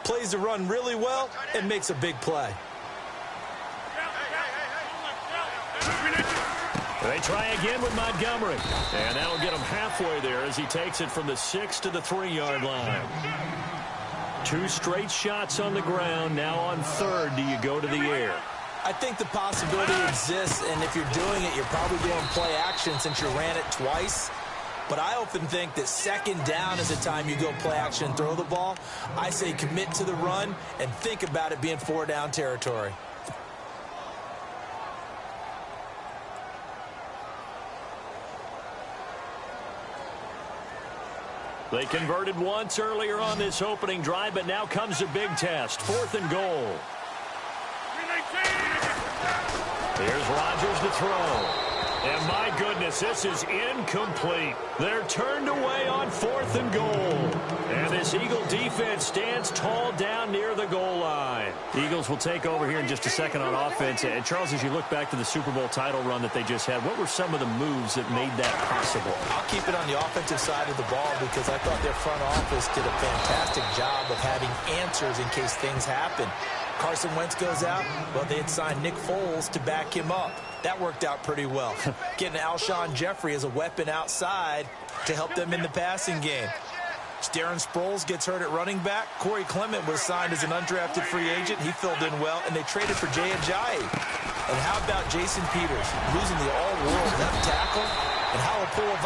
plays the run really well, and makes a big play. They try again with Montgomery. And that'll get him halfway there as he takes it from the 6 to the 3-yard line. 2 straight shots on the ground. Now on 3rd, do you go to the air? I think the possibility exists, and if you're doing it, you're probably doing play action since you ran it twice. But I often think that 2nd down is the time you go play action and throw the ball. I say commit to the run and think about it being 4-down territory. They converted once earlier on this opening drive, but now comes a big test. 4th and goal. Here's Rodgers to throw. And my goodness, this is incomplete. They're turned away on 4th and goal. And this Eagle defense stands tall down near the goal line. Eagles will take over here in just a second on offense. And Charles, as you look back to the Super Bowl title run that they just had, what were some of the moves that made that possible? I'll keep it on the offensive side of the ball because I thought their front office did a fantastic job of having answers in case things happen. Carson Wentz goes out. Well, they had signed Nick Foles to back him up. That worked out pretty well. Getting Alshon Jeffrey as a weapon outside to help them in the passing game. Darren Sproles gets hurt at running back. Corey Clement was signed as an undrafted free agent. He filled in well, and they traded for Jay Ajayi. And how about Jason Peters losing the all-world left tackle? And Halapua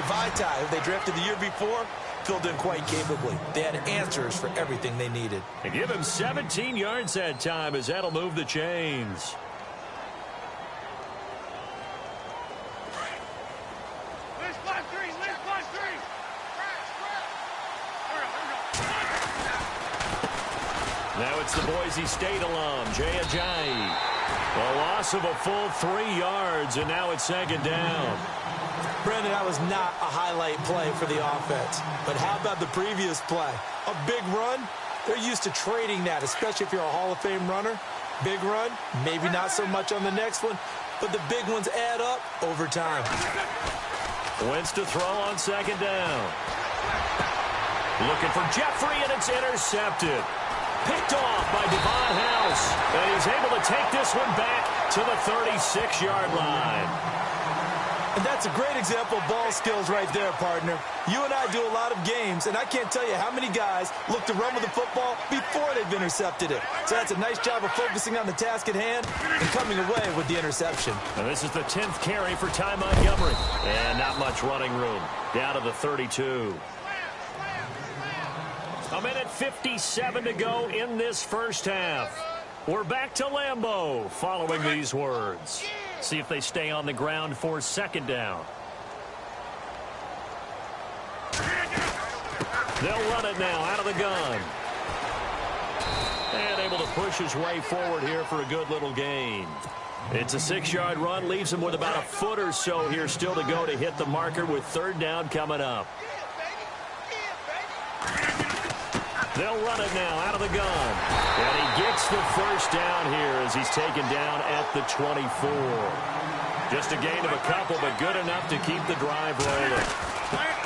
Vitae, who they drafted the year before, filled in quite capably. They had answers for everything they needed. They give him 17 yards that time as that'll move the chains. Now it's the Boise State alum, Jay Ajayi. A loss of a full 3 yards, and now it's 2nd down. Brandon, that was not a highlight play for the offense. But how about the previous play? A big run? They're used to trading that, especially if you're a Hall of Fame runner. Big run, maybe not so much on the next one, but the big ones add up over time. Wentz to throw on 2nd down. Looking for Jeffrey, and it's intercepted. Picked off by Devon House. And he's able to take this one back to the 36-yard line. And that's a great example of ball skills right there, partner. You and I do a lot of games, and I can't tell you how many guys look to run with the football before they've intercepted it. So that's a nice job of focusing on the task at hand and coming away with the interception. And this is the 10th carry for Ty Montgomery. And not much running room. Down to the 32. A minute 57 to go in this first half. We're back to Lambeau following these words. See if they stay on the ground for 2nd down. They'll run it now out of the gun. And able to push his way forward here for a good little gain. It's a 6-yard run, leaves him with about a foot or so here still to go to hit the marker with 3rd down coming up. They'll run it now out of the gun. And he gets the 1st down here as he's taken down at the 24. Just a gain of a couple, but good enough to keep the drive rolling.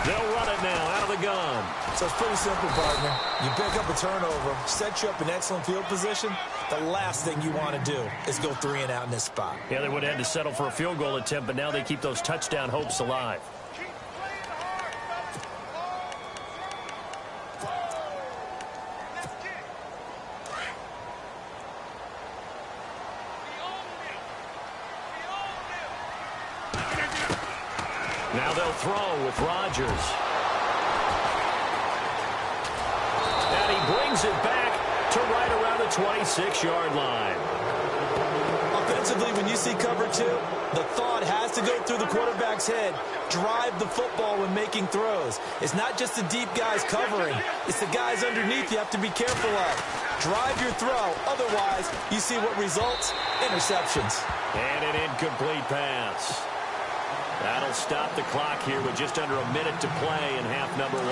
They'll run it now out of the gun. So it's pretty simple, partner. You pick up a turnover, set you up in excellent field position. The last thing you want to do is go 3 and out in this spot. Yeah, they would have had to settle for a field goal attempt, but now they keep those touchdown hopes alive. Now they'll throw with Rodgers. And he brings it back to right around the 26-yard line. Offensively, when you see cover 2, the thought has to go through the quarterback's head. Drive the football when making throws. It's not just the deep guys covering. It's the guys underneath you have to be careful of. Drive your throw. Otherwise, you see what results? Interceptions. And an incomplete pass. That'll stop the clock here with just under a minute to play in half number 1.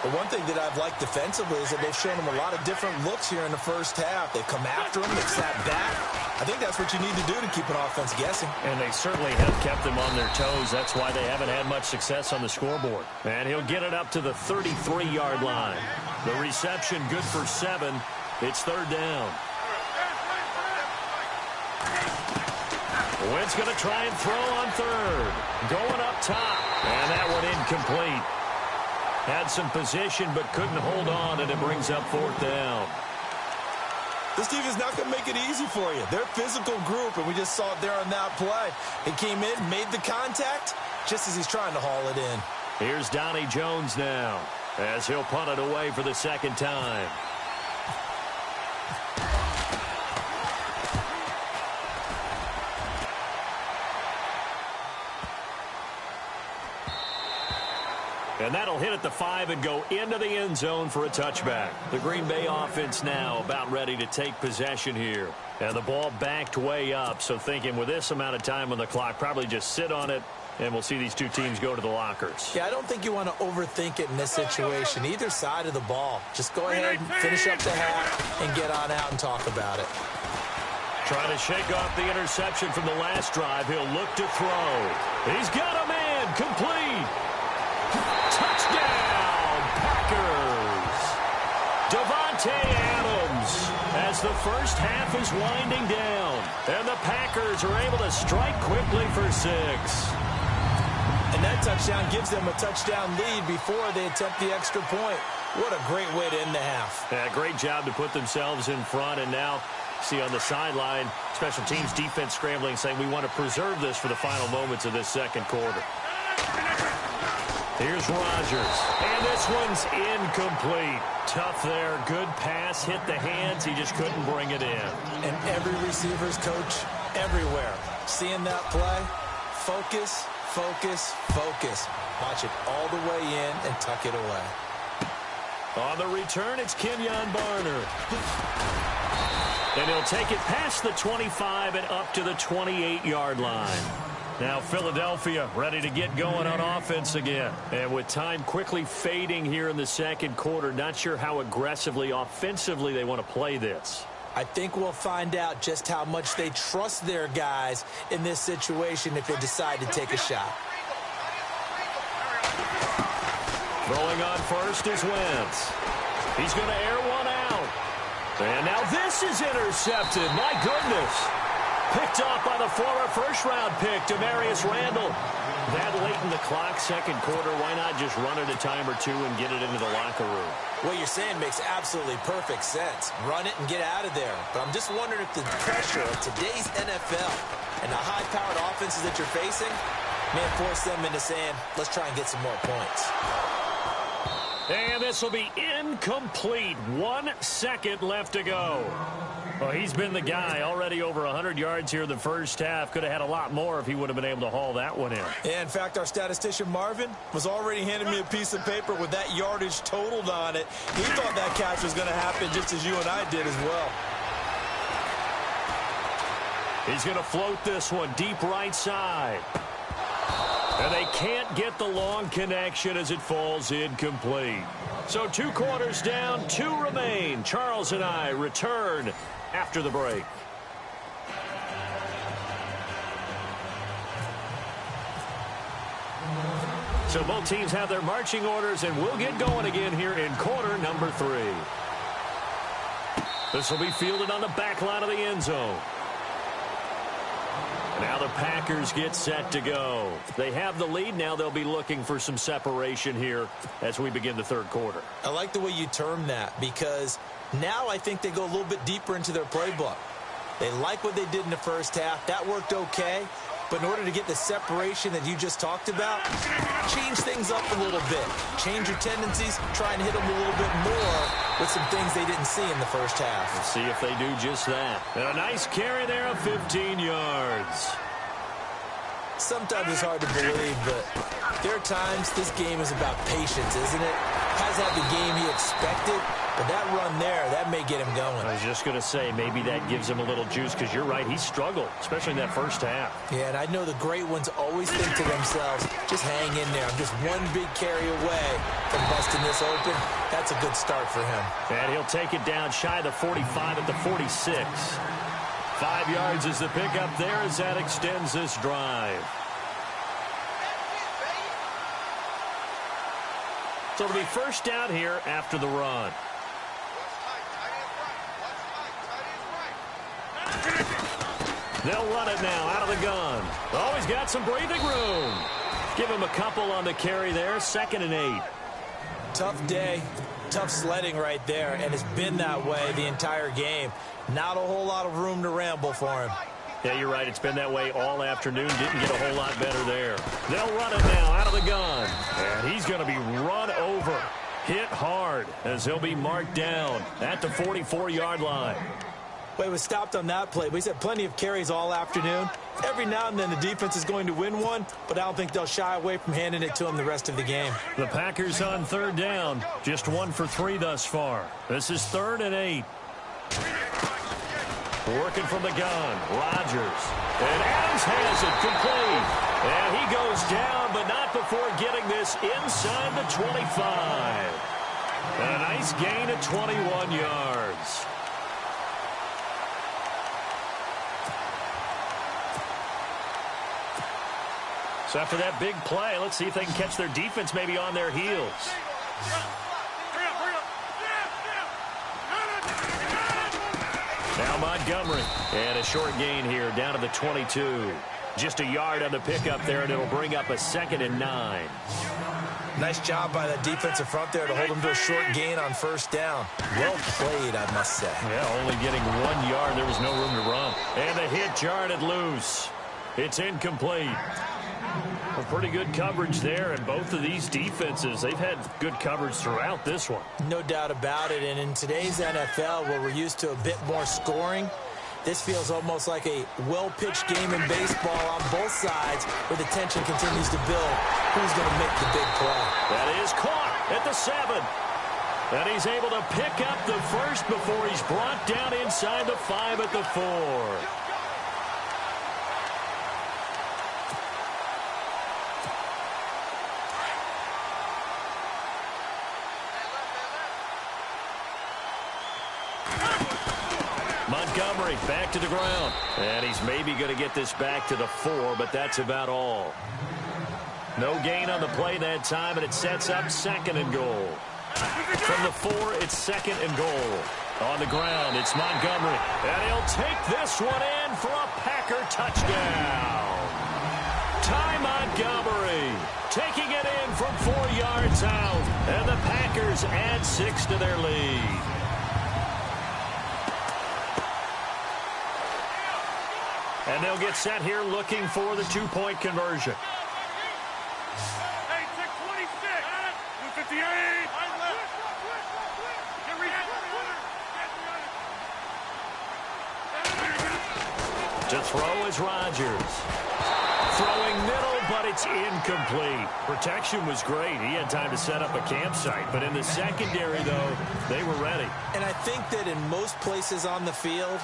The one thing that I've liked defensively is that they've shown them a lot of different looks here in the first half. They've come after them. They've sat back. I think that's what you need to do to keep an offense guessing. And they certainly have kept them on their toes. That's why they haven't had much success on the scoreboard. And he'll get it up to the 33-yard line. The reception good for 7. It's third down. Wentz going to try and throw on third. Going up top. And that one incomplete. Had some position but couldn't hold on, and it brings up fourth down. This defense is not going to make it easy for you. They're a physical group, and we just saw it there on that play. He came in, made the contact, just as he's trying to haul it in. Here's Donnie Jones now, as he'll punt it away for the second time. And that'll hit at the 5 and go into the end zone for a touchback. The Green Bay offense now about ready to take possession here. And the ball backed way up, so thinking with this amount of time on the clock, probably just sit on it, and we'll see these two teams go to the lockers. Yeah, I don't think you want to overthink it in this situation. Either side of the ball. Just go ahead and finish up the half and get on out and talk about it. Trying to shake off the interception from the last drive. He'll look to throw. He's got a man. Complete. Touchdown, Packers. Davante Adams as the first half is winding down. And the Packers are able to strike quickly for 6. And that touchdown gives them a touchdown lead before they attempt the extra point. What a great way to end the half. Yeah, great job to put themselves in front. And now, see on the sideline, special teams defense scrambling, saying we want to preserve this for the final moments of this second quarter. Here's Rodgers. And this one's incomplete. Tough there. Good pass. Hit the hands. He just couldn't bring it in. And every receiver's coach everywhere. Seeing that play, focus, focus, focus. Watch it all the way in and tuck it away. On the return, it's Kenyon Barner. And he'll take it past the 25 and up to the 28-yard line. Now Philadelphia ready to get going on offense again. And with time quickly fading here in the second quarter, not sure how aggressively, offensively they want to play this. I think we'll find out just how much they trust their guys in this situation if they decide to take a shot. Throwing on first is Wentz. He's going to air one out. And now this is intercepted. My goodness. Picked off by the former first-round pick, Demarius Randall. That late in the clock, second quarter, why not just run it a time or two and get it into the locker room? What you're saying makes absolutely perfect sense. Run it and get out of there. But I'm just wondering if the pressure of today's NFL and the high-powered offenses that you're facing may force them into saying, let's try and get some more points. And this will be incomplete. 1 second left to go. Well, he's been the guy. Already over 100 yards here in the first half. Could have had a lot more if he would have been able to haul that one in. Yeah, in fact, our statistician Marvin was already handing me a piece of paper with that yardage totaled on it. He thought that catch was going to happen just as you and I did as well. He's going to float this one deep right side. And they can't get the long connection as it falls incomplete. So 2 quarters down, 2 remain. Charles and I return after the break. So both teams have their marching orders, and we'll get going again here in quarter number 3. This will be fielded on the back line of the end zone. Now the Packers get set to go. They have the lead. Now they'll be looking for some separation here as we begin the third quarter. I like the way you term that because now I think they go a little bit deeper into their playbook. They like what they did in the first half. That worked okay. But in order to get the separation that you just talked about, change things up a little bit. Change your tendencies. Try and hit them a little bit more with some things they didn't see in the first half. Let's see if they do just that. And a nice carry there of 15 yards. Sometimes it's hard to believe, but there are times this game is about patience, isn't it? Hasn't had the game he expected, but that run there, that may get him going. I was just going to say, maybe that gives him a little juice, because you're right, he struggled, especially in that first half. Yeah, and I know the great ones always think to themselves, just hang in there. I'm just one big carry away from busting this open. That's a good start for him. And he'll take it down shy of the 45 at the 46. 5 yards is the pickup there as that extends this drive. So it'll be first down here after the run. They'll run it now out of the gun. Oh, he's got some breathing room. Give him a couple on the carry there. 2nd and 8. Tough day, tough sledding right there, and it's been that way the entire game. Not a whole lot of room to ramble for him. Yeah, you're right. It's been that way all afternoon. Didn't get a whole lot better there. They'll run it now out of the gun. And he's going to be run over. Hit hard as he'll be marked down at the 44-yard line. Well, he was stopped on that play, but he's had plenty of carries all afternoon. Every now and then the defense is going to win one, but I don't think they'll shy away from handing it to him the rest of the game. The Packers on 3rd down. Just 1 for 3 thus far. This is 3rd and 8. Working from the gun, Rodgers. And Adams has it complete. And he goes down, but not before getting this inside the 25. And a nice gain of 21 yards. So after that big play, let's see if they can catch their defense maybe on their heels. Now Montgomery. And a short gain here down to the 22. Just a yard on the pickup there, and it'll bring up a 2nd and 9. Nice job by that defensive front there to hold him to a short gain on 1st down. Well played, I must say. Yeah, only getting 1 yard. There was no room to run. And the hit jarred loose. It's incomplete. Well, pretty good coverage there, and both of these defenses, they've had good coverage throughout this one. No doubt about it, and in today's NFL, where we're used to a bit more scoring, this feels almost like a well-pitched game in baseball on both sides, where the tension continues to build. Who's going to make the big play? That is caught at the 7. And he's able to pick up the first before he's brought down inside the 5 at the 4. Montgomery back to the ground. And he's maybe going to get this back to the 4, but that's about all. No gain on the play that time, and it sets up 2nd and goal. From the 4, it's 2nd and goal. On the ground, it's Montgomery. And he'll take this one in for a Packer touchdown. Ty Montgomery taking it in from 4 yards out. And the Packers add 6 to their lead. And they'll get set here looking for the 2-point conversion. Hey, check 26. 258. To throw is Rodgers. Throwing middle, but it's incomplete. Protection was great. He had time to set up a campsite. But in the secondary, though, they were ready. And I think that in most places on the field,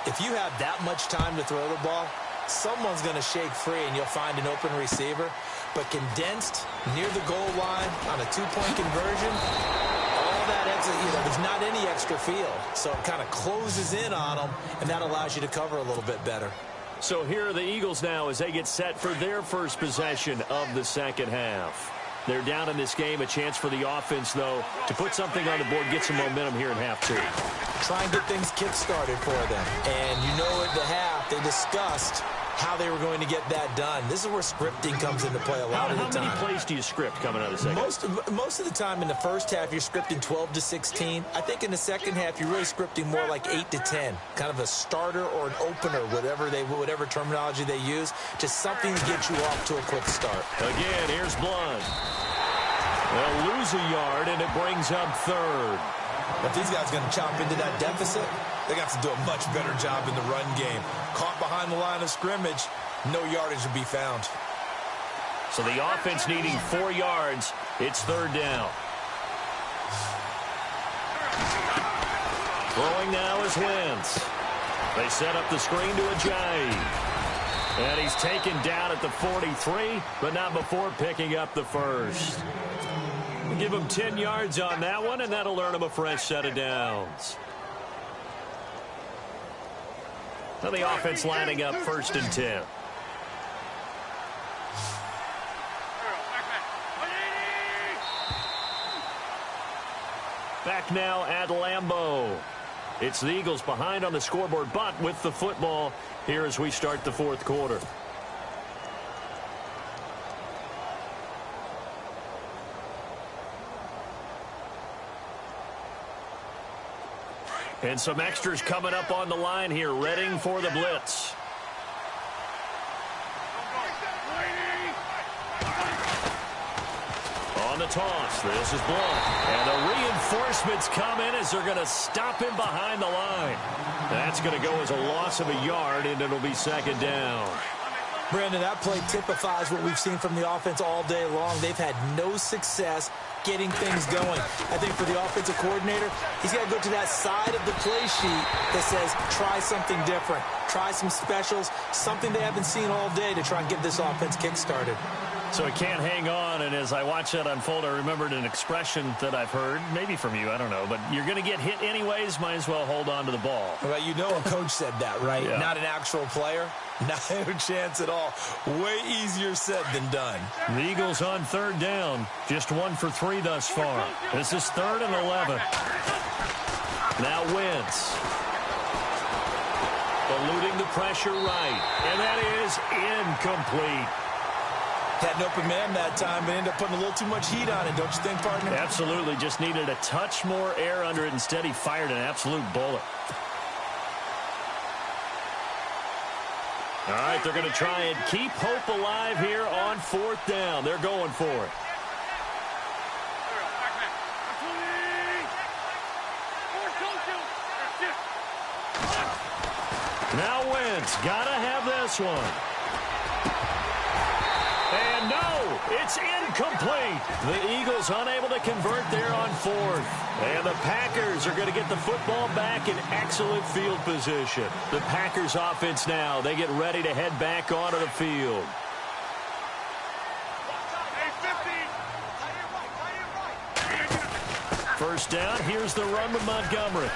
if you have that much time to throw the ball, someone's going to shake free and you'll find an open receiver. But condensed near the goal line on a 2-point conversion, all that extra, there's not any extra field. So it kind of closes in on them, and that allows you to cover a little bit better. So here are the Eagles now as they get set for their first possession of the second half. They're down in this game. A chance for the offense, though, to put something on the board, get some momentum here in half 2. Try and get things kick-started for them. And you know at the half, they discussed how they were going to get that done. This is where scripting comes into play a lot of the time. How many plays do you script coming out of the second? Most of the time in the first half, you're scripting 12 to 16. I think in the second half, you're really scripting more like 8 to 10. Kind of a starter or an opener, whatever terminology they use. Just something to get you off to a quick start. Again, here's Blunt. They'll lose a yard, and it brings up 3rd. If these guys are going to chop into that deficit, they got to do a much better job in the run game. Caught behind the line of scrimmage, no yardage to be found. So the offense needing 4 yards. It's 3rd down. Throwing now is Wentz. They set up the screen to Ajayi. And he's taken down at the 43, but not before picking up the first. Give him 10 yards on that one, and that'll earn him a fresh set of downs. Now the offense lining up 1st and 10. back now at Lambeau. It's the Eagles behind on the scoreboard, but with the football here as we start the fourth quarter. And some extras coming up on the line here, readying for the blitz. On the toss, this is blown. And the reinforcements come in as they're going to stop him behind the line. That's going to go as a loss of a yard, and it'll be second down. Brandon, that play typifies what we've seen from the offense all day long. They've had no success getting things going. I think for the offensive coordinator, he's got to go to that side of the play sheet that says, try something different. Try some specials, something they haven't seen all day to try and get this offense kick-started. So he can't hang on, and as I watch that unfold, I remembered an expression that I've heard, maybe from you, I don't know, but you're going to get hit anyways, might as well hold on to the ball. Well, you know a coach said that, right? Yeah. Not an actual player. Not a chance at all. Way easier said than done. The Eagles on third down, just 1 for 3 thus far. This is 3rd and 11. Now Wentz. Eluding the pressure right, and that is incomplete. Had an open man that time, but ended up putting a little too much heat on it, don't you think, partner? Absolutely, just needed a touch more air under it. Instead, he fired an absolute bullet. All right, they're going to try and keep hope alive here on 4th down. They're going for it. Now Wentz, gotta have this one. And no, it's incomplete. The Eagles unable to convert there on 4th. And the Packers are going to get the football back in excellent field position. The Packers offense now, they get ready to head back onto the field. First down, here's the run with Montgomery.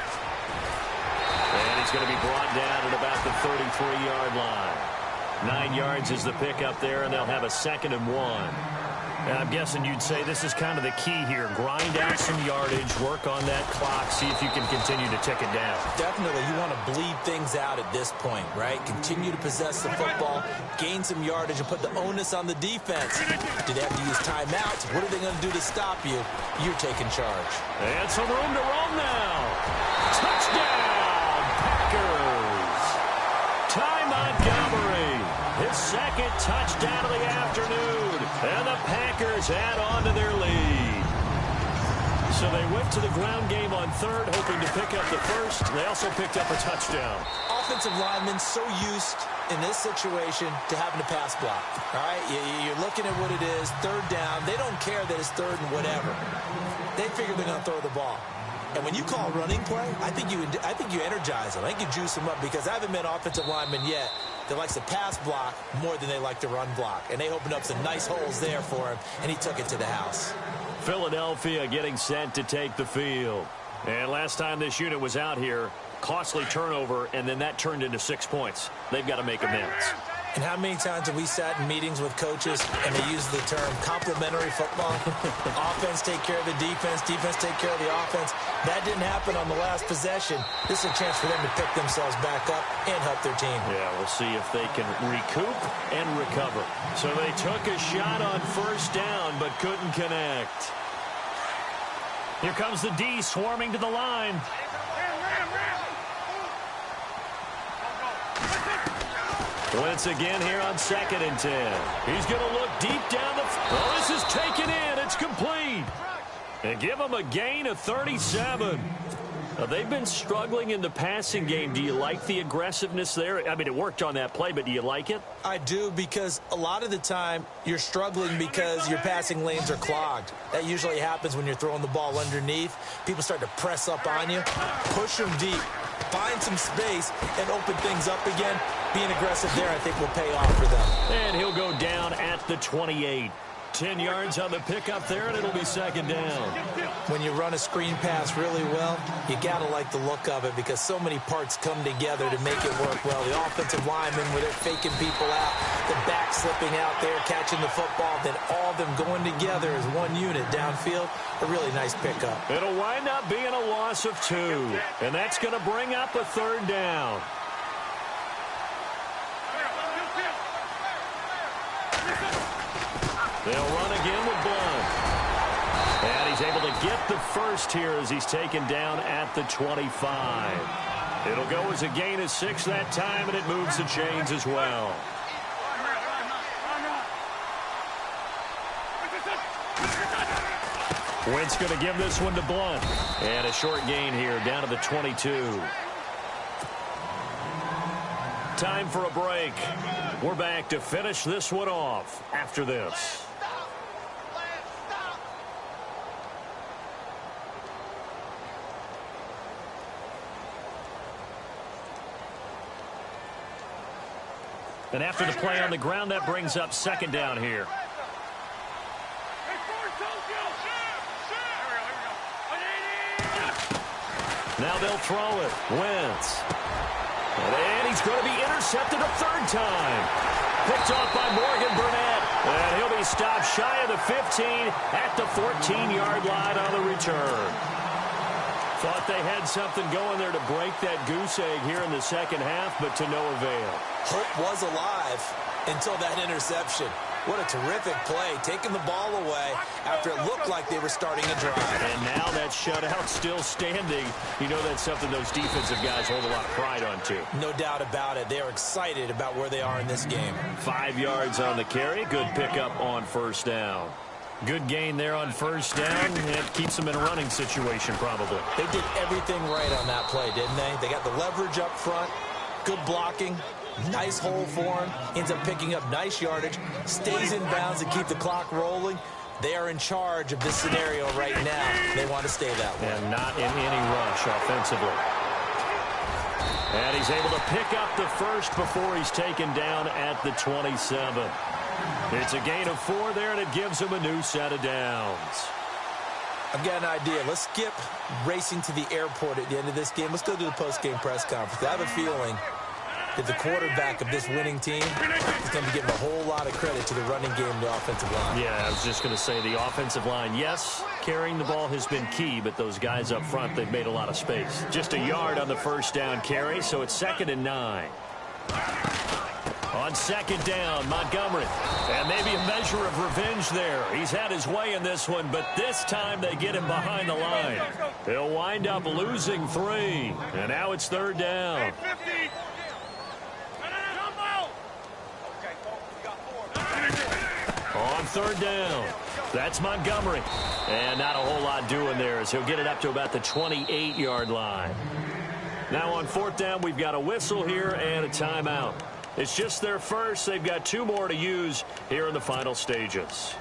And he's going to be brought down at about the 33-yard line. 9 yards is the pickup there, and they'll have a 2nd and 1. And I'm guessing you'd say this is kind of the key here. Grind out some yardage, work on that clock, see if you can continue to tick it down. Definitely, you want to bleed things out at this point, right? Continue to possess the football, gain some yardage, and put the onus on the defense. Do they have to use timeouts? What are they going to do to stop you? You're taking charge. And some room to roam now. Touchdown, Packers. Ty Montgomery, his 2nd touchdown of the afternoon. And the Packers add on to their lead. So they went to the ground game on 3rd, hoping to pick up the 1st. They also picked up a touchdown. Offensive linemen so used in this situation to having to pass block. All right, you're looking at what it is, 3rd down. They don't care that it's 3rd and whatever. They figure they're going to throw the ball. And when you call running play, I think you energize them. I think you juice them up because I haven't met offensive lineman yet that likes to pass block more than they like to run block. And they opened up some nice holes there for him, and he took it to the house. Philadelphia getting set to take the field. And last time this unit was out here, costly turnover, and then that turned into 6 points. They've got to make amends. And how many times have we sat in meetings with coaches and they use the term complementary football? Offense take care of the defense, defense take care of the offense. That didn't happen on the last possession. This is a chance for them to pick themselves back up and help their team. Yeah, we'll see if they can recoup and recover. So they took a shot on 1st down but couldn't connect. Here comes the D swarming to the line. Wentz again here on 2nd and 10. He's going to look deep down the... Oh, this is taken in. It's complete. And give him a gain of 37. Now, they've been struggling in the passing game. Do you like the aggressiveness there? I mean, it worked on that play, but do you like it? I do, because a lot of the time you're struggling because your passing lanes are clogged. That usually happens when you're throwing the ball underneath. People start to press up on you. Push them deep. Find some space and open things up again. Being aggressive there, I think, will pay off for them. And he'll go down at the 28. 10 yards on the pickup there, and it'll be second down. When you run a screen pass really well, you got to like the look of it because so many parts come together to make it work well. The offensive linemen, where they're faking people out, the back slipping out there, catching the football, then all of them going together as one unit downfield. A really nice pickup. It'll wind up being a loss of 2, and that's going to bring up a third down. They'll run again with Blunt. And he's able to get the first here as he's taken down at the 25. It'll go as a gain of 6 that time, and it moves the chains as well. Wentz going to give this one to Blunt. And a short gain here down to the 22. Time for a break. We're back to finish this one off after this. And after the play on the ground, that brings up second down here. Now they'll throw it. Wentz. And he's going to be intercepted a third time. Picked off by Morgan Burnett. And he'll be stopped shy of the 15 at the 14-yard line on the return. Thought they had something going there to break that goose egg here in the second half, but to no avail. Hope was alive until that interception. What a terrific play, taking the ball away after it looked like they were starting a drive. And now that shutout still standing. You know that's something those defensive guys hold a lot of pride on, too. No doubt about it. They are excited about where they are in this game. 5 yards on the carry. Good pickup on first down. Good gain there on first down. It keeps them in a running situation, probably. They did everything right on that play, didn't they? They got the leverage up front, good blocking, nice hole for him, ends up picking up nice yardage, stays in bounds to keep the clock rolling. They are in charge of this scenario right now. They want to stay that way. And not in any rush offensively. And he's able to pick up the first before he's taken down at the 27. It's a gain of 4 there, and it gives him a new set of downs. I've got an idea. Let's skip racing to the airport at the end of this game. Let's go to the post-game press conference. I have a feeling that the quarterback of this winning team is going to be giving a whole lot of credit to the running game and the offensive line. Yeah, I was just going to say the offensive line, yes, carrying the ball has been key, but those guys up front, they've made a lot of space. Just a yard on the first down carry, so it's 2nd and 9. On second down, Montgomery. And maybe a measure of revenge there. He's had his way in this one, but this time they get him behind the line. He'll wind up losing 3. And now it's 3rd down. On 3rd down, that's Montgomery. And not a whole lot doing there as he'll get it up to about the 28-yard line. Now on 4th down, we've got a whistle here and a timeout. It's just their first. They've got 2 more to use here in the final stages.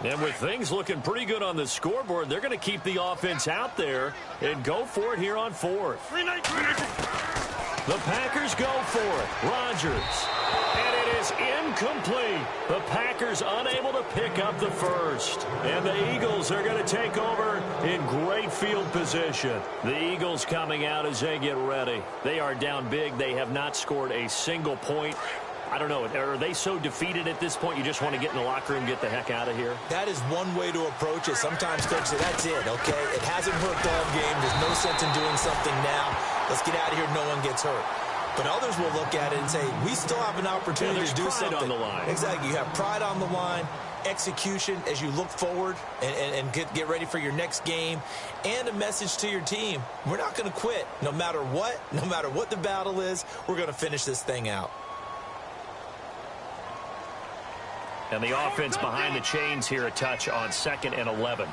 And with things looking pretty good on the scoreboard, they're going to keep the offense out there and go for it here on 4th. The Packers go for it. Rodgers. And it is incomplete. The Packers unable to pick up the first. And the Eagles are going to take over in great field position. The Eagles coming out as they get ready. They are down big. They have not scored a single point. I don't know. Are they so defeated at this point you just want to get in the locker room and get the heck out of here? That is one way to approach it. Sometimes coaches say, that's it, okay? It hasn't worked all game. There's no sense in doing something now. Let's get out of here. No one gets hurt. But others will look at it and say, we still have an opportunity to do something. On the line. Exactly. You have pride on the line, execution as you look forward and get ready for your next game, and a message to your team. We're not going to quit no matter what the battle is. We're going to finish this thing out. And the offense behind the chains here a touch on 2nd and 11.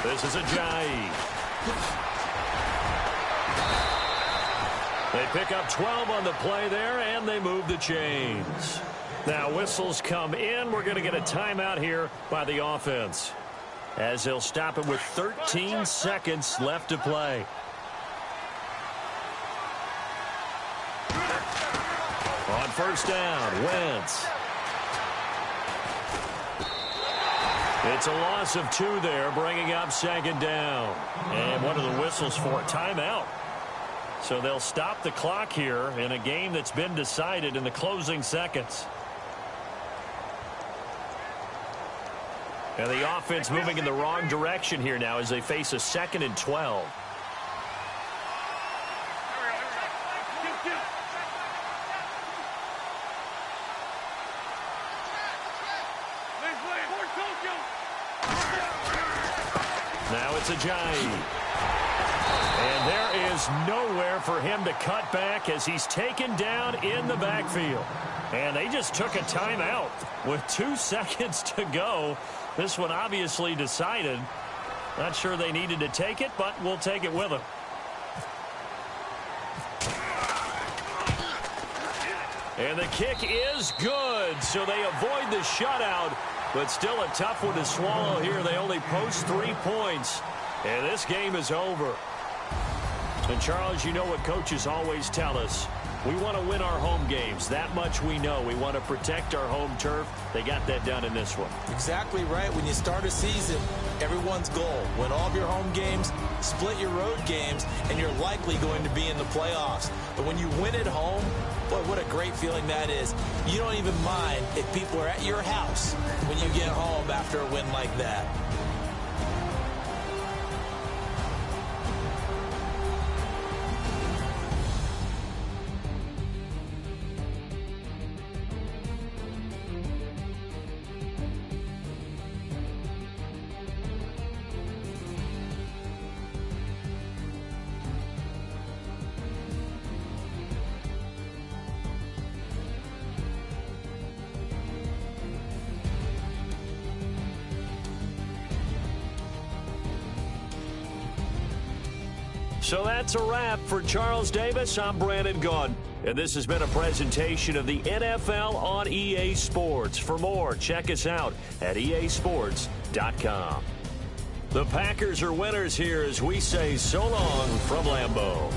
This is Ajayi. They pick up 12 on the play there, and they move the chains. Now whistles come in. We're going to get a timeout here by the offense. as they'll stop it with 13 seconds left to play. On first down, Wentz. It's a loss of 2 there, bringing up second down. And one of the whistles for a timeout. So they'll stop the clock here in a game that's been decided in the closing seconds. And the offense moving in the wrong direction here now as they face a 2nd and 12. Now it's Ajayi. And there is nowhere for him to cut back as he's taken down in the backfield. And they just took a timeout with 2 seconds to go. This one obviously decided. Not sure they needed to take it, but we'll take it with them. And the kick is good, so they avoid the shutout, but still a tough one to swallow here. They only post 3 points, and this game is over. And, Charles, you know what coaches always tell us. We want to win our home games. That much we know. We want to protect our home turf. They got that done in this one. Exactly right. When you start a season, everyone's goal, win all of your home games, split your road games, and you're likely going to be in the playoffs. But when you win at home, boy, what a great feeling that is. You don't even mind if people are at your house when you get home after a win like that. So that's a wrap for Charles Davis. I'm Brandon Gaudin, and this has been a presentation of the NFL on EA Sports. For more, check us out at easports.com. The Packers are winners here as we say so long from Lambeau.